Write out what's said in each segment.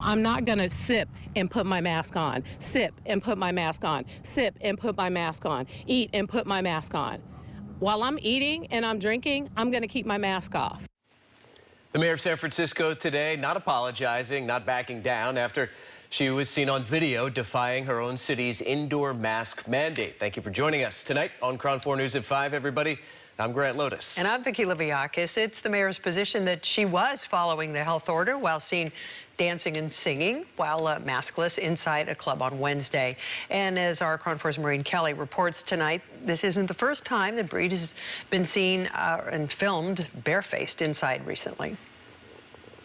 I'm not going to sip and put my mask on, sip and put my mask on, sip and put my mask on, eat and put my mask on. While I'm eating and I'm drinking, I'm going to keep my mask off. The mayor of San Francisco today not apologizing, not backing down after she was seen on video defying her own city's indoor mask mandate. Thank you for joining us tonight on KRON 4 News at 5, everybody. I'm Grant Lotus. And I'm Vicki Liviakis. It's the mayor's position that she was following the health order while seen dancing and singing while maskless inside a club on Wednesday. And as our KRON 4's Maureen Kelly reports tonight, this isn't the first time that Breed has been seen and filmed barefaced inside recently.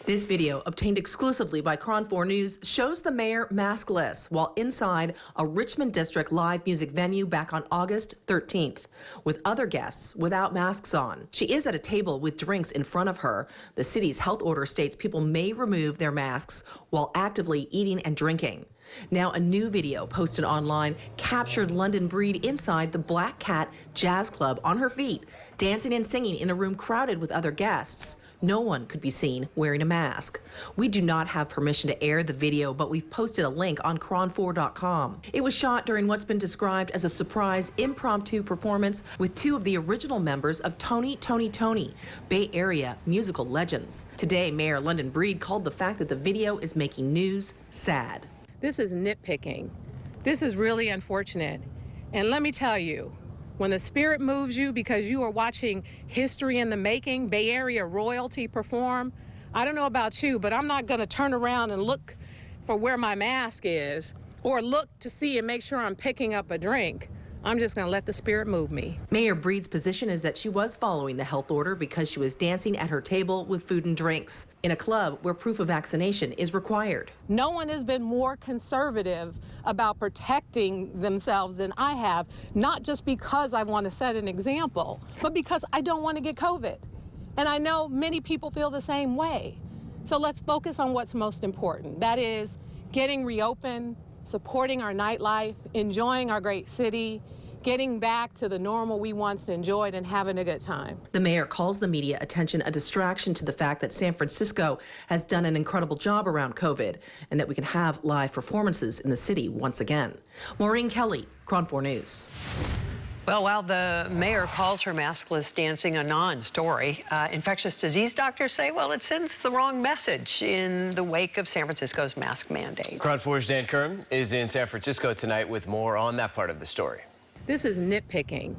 This video, obtained exclusively by KRON 4 News, shows the mayor maskless while inside a Richmond District live music venue back on August 13th, with other guests without masks on. She is at a table with drinks in front of her. The city's health order states people may remove their masks while actively eating and drinking. Now, a new video posted online captured London Breed inside the Black Cat Jazz Club on her feet, dancing and singing in a room crowded with other guests. No one could be seen wearing a mask. We do not have permission to air the video, but we've posted a link on KRON4.com. It was shot during what's been described as a surprise impromptu performance with two of the original members of Tony, Bay Area musical legends. Today, Mayor London Breed called the fact that the video is making news sad. This is nitpicking. This is really unfortunate. And let me tell you, when the spirit moves you because you are watching history in the making, Bay Area royalty perform, I don't know about you, but I'm not going to turn around and look for where my mask is or look to see and make sure I'm picking up a drink. I'm just going to let the spirit move me. Mayor Breed's position is that she was following the health order because she was dancing at her table with food and drinks in a club where proof of vaccination is required. No one has been more conservative about protecting themselves than I have, not just because I want to set an example, but because I don't want to get COVID. And I know many people feel the same way. So let's focus on what's most important. That is getting reopened, supporting our nightlife, enjoying our great city, getting back to the normal we once enjoyed and having a good time. The mayor calls the media attention a distraction to the fact that San Francisco has done an incredible job around COVID and that we can have live performances in the city once again. Maureen Kelly, KRON 4 News. Well, while the mayor calls her maskless dancing a non-story, infectious disease doctors say, well, it sends the wrong message in the wake of San Francisco's mask mandate. KRON 4's Dan Kern is in San Francisco tonight with more on that part of the story. This is nitpicking.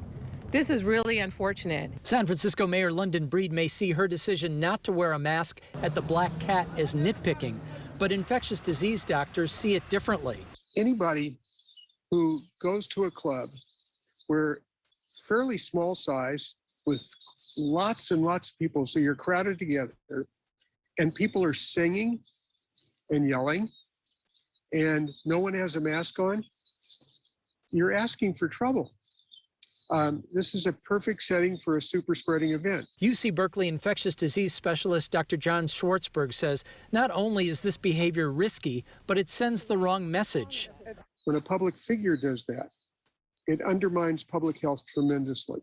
This is really unfortunate. San Francisco Mayor London Breed may see her decision not to wear a mask at the Black Cat as nitpicking, but infectious disease doctors see it differently. Anybody who goes to a club where fairly small size with lots and lots of people, so you're crowded together, and people are singing and yelling, and no one has a mask on, you're asking for trouble. This is a perfect setting for a super spreading event. UC Berkeley infectious disease specialist Dr. John Schwartzberg says not only is this behavior risky, but it sends the wrong message. When a public figure does that, it undermines public health tremendously.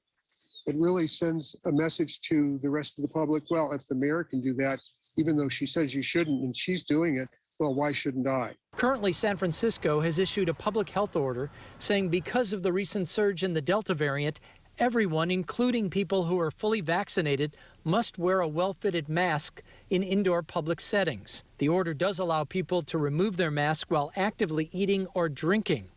It really sends a message to the rest of the public. Well, if the mayor can do that, even though she says you shouldn't and she's doing it, well, why shouldn't I? Currently, San Francisco has issued a public health order saying because of the recent surge in the Delta variant, everyone, including people who are fully vaccinated, must wear a well-fitted mask in indoor public settings. The order does allow people to remove their mask while actively eating or drinking.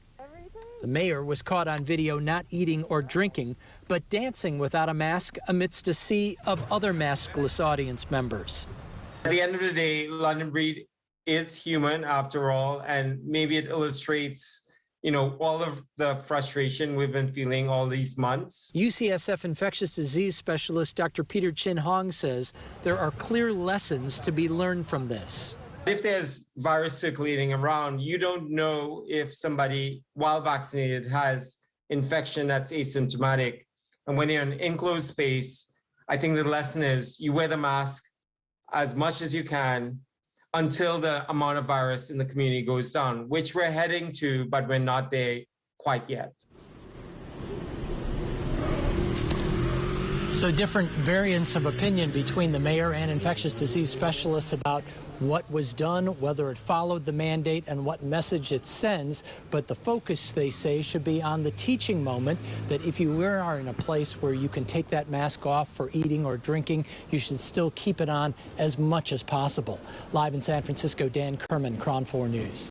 The mayor was caught on video not eating or drinking, but dancing without a mask amidst a sea of other maskless audience members. At the end of the day, London Breed is human after all, and maybe it illustrates, all of the frustration we've been feeling all these months. UCSF infectious disease specialist Dr. Peter Chin Hong says there are clear lessons to be learned from this. If there's virus circulating around, you don't know if somebody, while vaccinated, has infection that's asymptomatic. And when you're in an enclosed space, I think the lesson is you wear the mask as much as you can until the amount of virus in the community goes down, which we're heading to, but we're not there quite yet. So different variants of opinion between the mayor and infectious disease specialists about what was done, whether it followed the mandate, and what message it sends. But the focus, they say, should be on the teaching moment, that if you are in a place where you can take that mask off for eating or drinking, you should still keep it on as much as possible. Live in San Francisco, Dan Kerman, KRON 4 News.